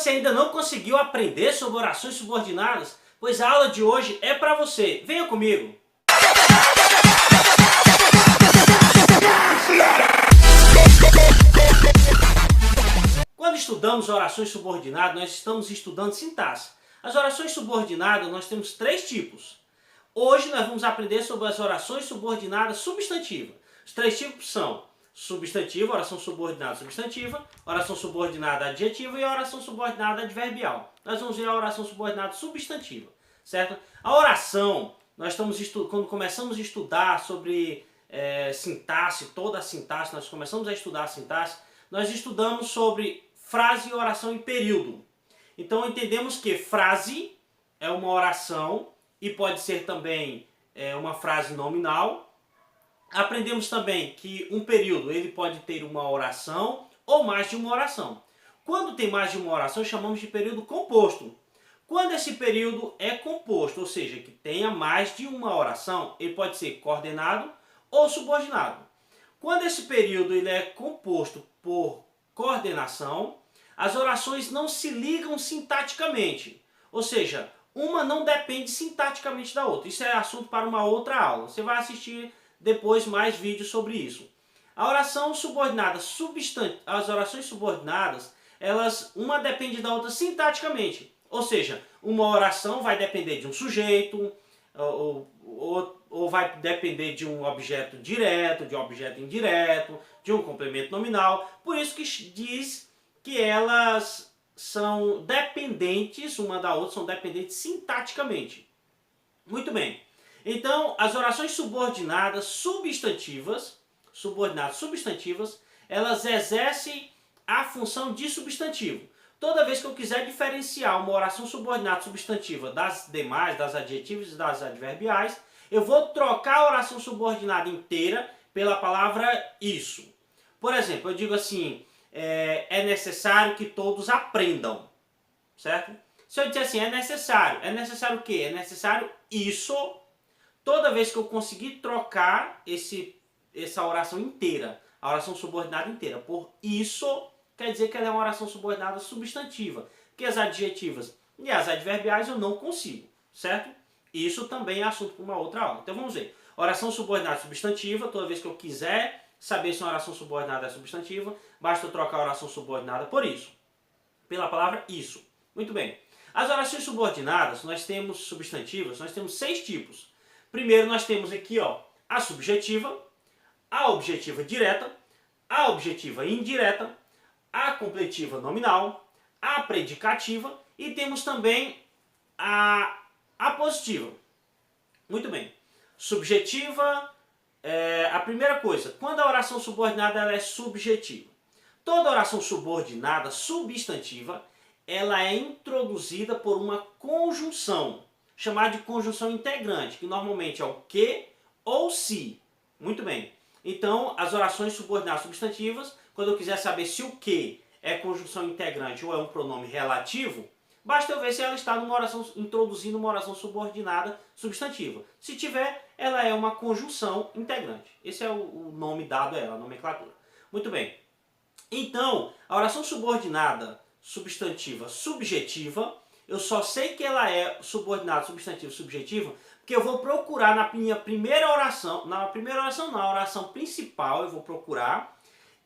você ainda não conseguiu aprender sobre orações subordinadas, pois a aula de hoje é para você. Venha comigo! Quando estudamos orações subordinadas, nós estamos estudando sintaxe. As orações subordinadas nós temos três tipos. Hoje nós vamos aprender sobre as orações subordinadas substantivas. Os três tipos são substantivo, oração subordinada substantiva, oração subordinada adjetiva e a oração subordinada adverbial. Nós vamos ver a oração subordinada substantiva, certo? A oração, nós estamos quando começamos a estudar sobre sintaxe, toda a sintaxe, nós começamos a estudar a sintaxe, nós estudamos sobre frase, oração e período. Então entendemos que frase é uma oração e pode ser também uma frase nominal. Aprendemos também que um período ele pode ter uma oração ou mais de uma oração. Quando tem mais de uma oração, chamamos de período composto. Quando esse período é composto, ou seja, que tenha mais de uma oração, ele pode ser coordenado ou subordinado. Quando esse período ele é composto por coordenação, as orações não se ligam sintaticamente. Ou seja, uma não depende sintaticamente da outra. Isso é assunto para uma outra aula. Você vai assistir depois mais vídeos sobre isso. A oração subordinada, as orações subordinadas, uma depende da outra sintaticamente. Ou seja, uma oração vai depender de um sujeito, ou vai depender de um objeto direto, de um objeto indireto, de um complemento nominal. Por isso que diz que elas são dependentes uma da outra, são dependentes sintaticamente. Muito bem. Então, as orações subordinadas substantivas, elas exercem a função de substantivo. Toda vez que eu quiser diferenciar uma oração subordinada substantiva das demais, das adjetivas e das adverbiais, eu vou trocar a oração subordinada inteira pela palavra isso. Por exemplo, eu digo assim, é necessário que todos aprendam, certo? Se eu disser assim, é necessário o quê? É necessário isso. Toda vez que eu conseguir trocar essa oração inteira, a oração subordinada inteira, por isso, quer dizer que ela é uma oração subordinada substantiva. Porque as adjetivas e as adverbiais eu não consigo, certo? Isso também é assunto para uma outra aula. Então vamos ver. Oração subordinada substantiva, toda vez que eu quiser saber se uma oração subordinada é substantiva, basta eu trocar a oração subordinada por isso. Pela palavra isso. Muito bem. As orações subordinadas, nós temos substantivas, nós temos 6 tipos. Primeiro nós temos aqui a subjetiva, a objetiva direta, a objetiva indireta, a completiva nominal, a predicativa e temos também a apositiva. Muito bem. Subjetiva, a primeira coisa, quando a oração subordinada ela é subjetiva. Toda oração subordinada substantiva, ela é introduzida por uma conjunção, chamada de conjunção integrante, que normalmente é o que ou se. Muito bem. Então, as orações subordinadas substantivas, quando eu quiser saber se o que é conjunção integrante ou é um pronome relativo, basta eu ver se ela está introduzindo uma oração subordinada substantiva. Se tiver, ela é uma conjunção integrante. Esse é o nome dado a ela, a nomenclatura. Muito bem. Então, a oração subordinada substantiva subjetiva, eu só sei que ela é subordinada substantiva subjetiva porque eu vou procurar na minha primeira oração, na oração principal eu vou procurar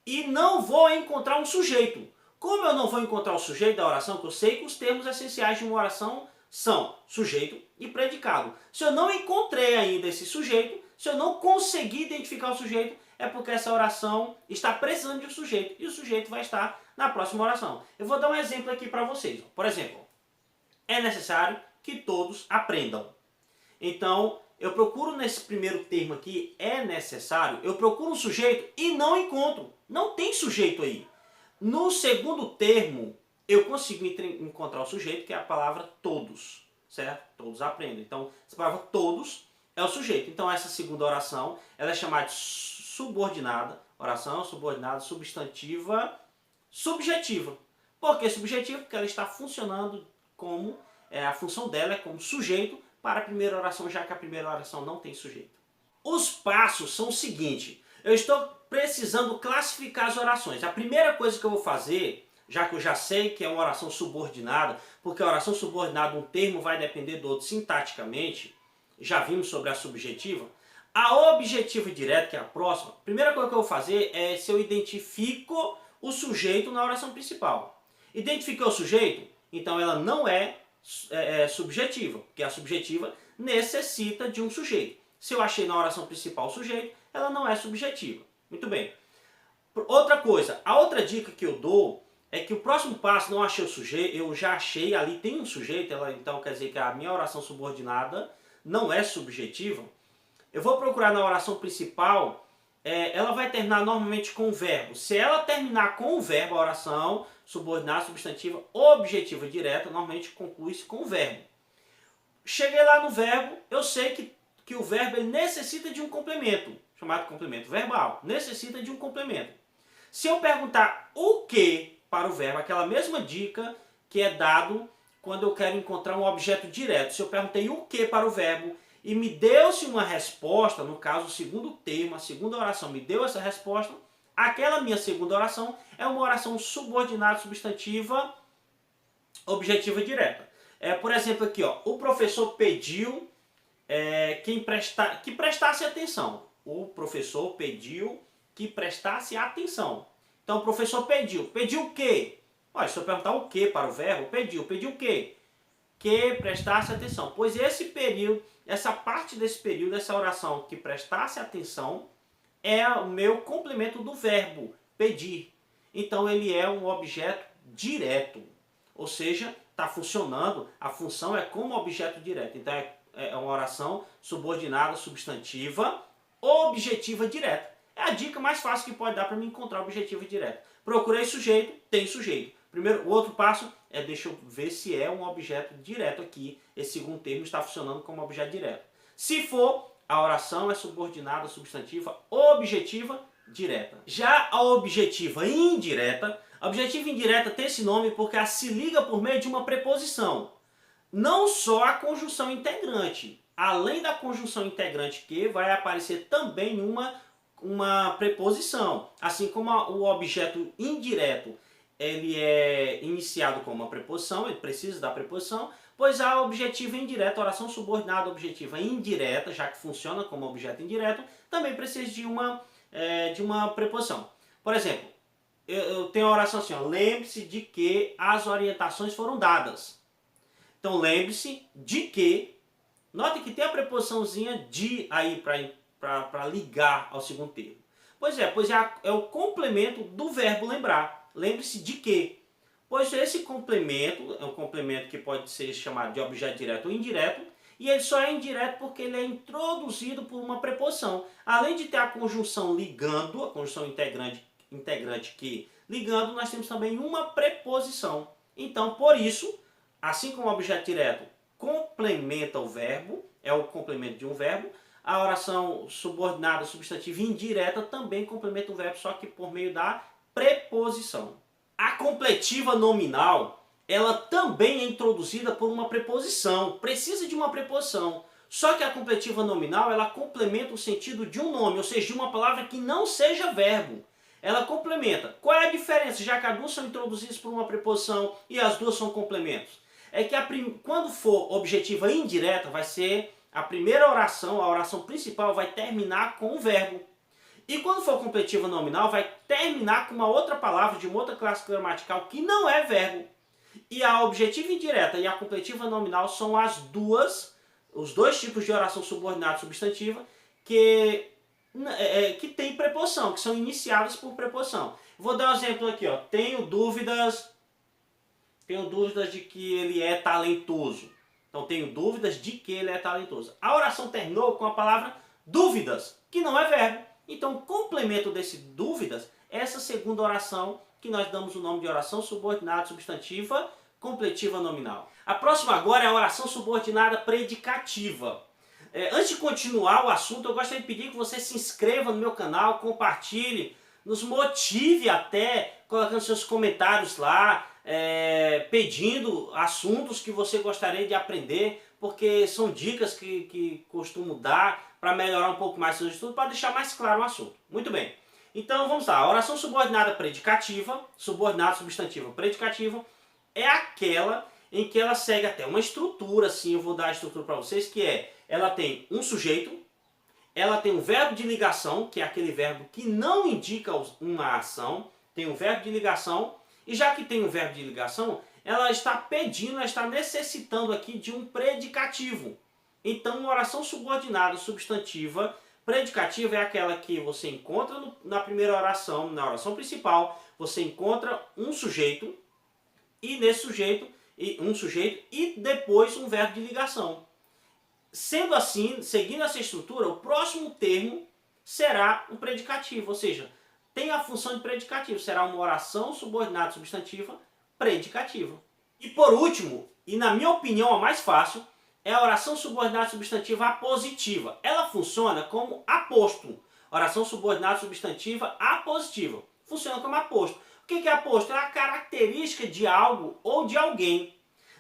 e não vou encontrar um sujeito. Como eu não vou encontrar o sujeito da oração, que eu sei que os termos essenciais de uma oração são sujeito e predicado. Se eu não encontrei ainda esse sujeito, se eu não conseguir identificar o sujeito, é porque essa oração está precisando de um sujeito e o sujeito vai estar na próxima oração. Eu vou dar um exemplo aqui para vocês. Por exemplo, é necessário que todos aprendam. Então, eu procuro nesse primeiro termo aqui, é necessário, eu procuro um sujeito e não encontro. Não tem sujeito aí. No segundo termo, eu consigo encontrar o sujeito, que é a palavra todos, certo? Todos aprendem. Então, essa palavra todos é o sujeito. Então, essa segunda oração, ela é chamada de subordinada, oração subordinada substantiva subjetiva. Por que subjetiva? Porque ela está funcionando como, a função dela é como sujeito para a primeira oração, já que a primeira oração não tem sujeito. Os passos são o seguinte, eu estou precisando classificar as orações. A primeira coisa que eu vou fazer já que eu já sei que é uma oração subordinada, porque a oração subordinada, um termo vai depender do outro sintaticamente, já vimos sobre a subjetiva. A objetiva direta, que é a próxima, a primeira coisa que eu vou fazer é se eu identifico o sujeito na oração principal. Identifiquei o sujeito, então ela não é subjetiva, porque a subjetiva necessita de um sujeito. Se eu achei na oração principal o sujeito, ela não é subjetiva. Muito bem. Outra coisa, a outra dica que eu dou é que o próximo passo, não achei o sujeito, eu já achei, ali tem um sujeito, então quer dizer que a minha oração subordinada não é subjetiva. Eu vou procurar na oração principal, ela vai terminar normalmente com o verbo. Se ela terminar com o verbo, a oração subordinada, substantiva, objetiva direta, normalmente conclui-se com o verbo. Cheguei lá no verbo, eu sei que o verbo ele necessita de um complemento, chamado complemento verbal, necessita de um complemento. Se eu perguntar o que para o verbo, aquela mesma dica que é dado quando eu quero encontrar um objeto direto. Se eu perguntei o que para o verbo e me deu-se uma resposta, no caso o segundo termo, a segunda oração me deu essa resposta, aquela minha segunda oração é uma oração subordinada, substantiva, objetiva direta. Por exemplo aqui, ó, o professor pediu que prestasse atenção. O professor pediu que prestasse atenção. Então o professor pediu. Pediu o quê? Olha, se eu perguntar o que para o verbo, pediu. Pediu o quê? Que prestasse atenção. Pois esse período, essa parte desse período, essa oração que prestasse atenção, é o meu complemento do verbo pedir. Então ele é um objeto direto. Ou seja, está funcionando, a função é como objeto direto. Então é uma oração subordinada, substantiva, objetiva direta. É a dica mais fácil que pode dar para me encontrar objetivo direto. Procurei sujeito, tem sujeito. Primeiro, o outro passo é deixa eu ver se é um objeto direto aqui. Esse segundo termo está funcionando como objeto direto. Se for, a oração é subordinada, substantiva, objetiva, direta. Já a objetiva indireta tem esse nome porque ela se liga por meio de uma preposição. Não só a conjunção integrante. Além da conjunção integrante que vai aparecer também uma preposição. Assim como o objeto indireto ele é iniciado com uma preposição, ele precisa da preposição, pois a objetiva indireta, a oração subordinada objetiva indireta, já que funciona como objeto indireto, também precisa de uma preposição. Por exemplo, eu tenho a oração assim, lembre-se de que as orientações foram dadas. Então lembre-se de que, note que tem a preposiçãozinha de aí para ligar ao segundo termo. Pois é o complemento do verbo lembrar. Lembre-se de que. Pois esse complemento é um complemento que pode ser chamado de objeto direto ou indireto, e ele só é indireto porque ele é introduzido por uma preposição. Além de ter a conjunção ligando, a conjunção integrante que ligando, nós temos também uma preposição. Então, por isso, assim como o objeto direto complementa o verbo, é o complemento de um verbo, a oração subordinada, substantiva indireta também complementa o verbo, só que por meio da preposição. A completiva nominal, ela também é introduzida por uma preposição, precisa de uma preposição. Só que a completiva nominal, ela complementa o sentido de um nome, ou seja, de uma palavra que não seja verbo. Ela complementa. Qual é a diferença, já que as duas são introduzidas por uma preposição e as duas são complementos? É que quando for objetiva indireta, vai ser a primeira oração, a oração principal vai terminar com o verbo. E quando for completiva nominal, vai terminar com uma outra palavra de uma outra classe gramatical que não é verbo. E a objetiva indireta e a completiva nominal são os dois tipos de oração subordinada substantiva que tem preposição, que são iniciadas por preposição. Vou dar um exemplo aqui, ó. Tenho dúvidas de que ele é talentoso. Então tenho dúvidas de que ele é talentoso. A oração terminou com a palavra dúvidas, que não é verbo. Então o complemento desse dúvidas é essa segunda oração que nós damos o nome de oração subordinada substantiva completiva nominal. A próxima agora é a oração subordinada predicativa. Antes de continuar o assunto, eu gostaria de pedir que você se inscreva no meu canal, compartilhe, nos motive até, colocando seus comentários lá, pedindo assuntos que você gostaria de aprender, porque são dicas que costumo dar para melhorar um pouco mais seus estudos, para deixar mais claro o assunto. Muito bem. Então vamos lá, a oração subordinada predicativa, subordinada substantiva predicativa, é aquela em que ela segue até uma estrutura, assim, eu vou dar a estrutura para vocês, que é, ela tem um sujeito, ela tem um verbo de ligação, que é aquele verbo que não indica uma ação, tem um verbo de ligação, e já que tem um verbo de ligação, ela está pedindo, ela está necessitando aqui de um predicativo. Então, uma oração subordinada substantiva predicativa é aquela que você encontra na primeira oração, na oração principal, você encontra um sujeito, e nesse sujeito, e depois um verbo de ligação. Sendo assim, seguindo essa estrutura, o próximo termo será um predicativo, ou seja, tem a função de predicativo, será uma oração subordinada substantiva predicativa. E por último, e na minha opinião a mais fácil, é a oração subordinada substantiva apositiva. Ela funciona como aposto. Oração subordinada substantiva apositiva. Funciona como aposto. O que é aposto? É a característica de algo ou de alguém.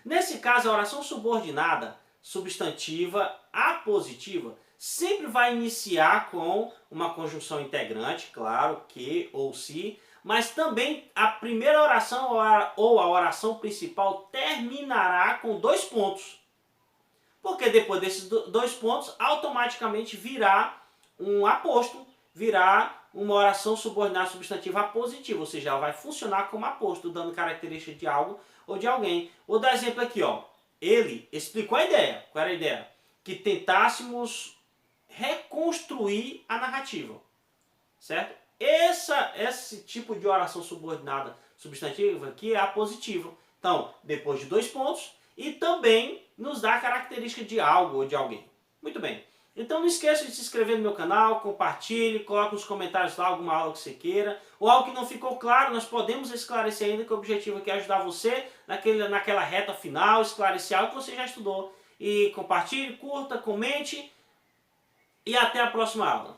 Nesse caso, a oração subordinada substantiva apositiva sempre vai iniciar com uma conjunção integrante, claro, que ou se, mas também a primeira oração ou a oração principal terminará com dois pontos. Porque depois desses dois pontos, automaticamente virá um aposto, virá uma oração subordinada substantiva apositiva, ou seja, ela vai funcionar como aposto, dando característica de algo ou de alguém. Vou dar exemplo aqui, ó. Ele explicou a ideia. Qual era a ideia? Que tentássemos reconstruir a narrativa, certo? Esse tipo de oração subordinada substantiva aqui é apositiva. Então, depois de dois pontos, e também nos dá a característica de algo ou de alguém. Muito bem. Então não esqueça de se inscrever no meu canal, compartilhe, coloque nos comentários lá alguma aula que você queira, ou algo que não ficou claro, nós podemos esclarecer ainda, que o objetivo aqui é ajudar você naquela reta final, esclarecer algo que você já estudou. E compartilhe, curta, comente, e até a próxima aula.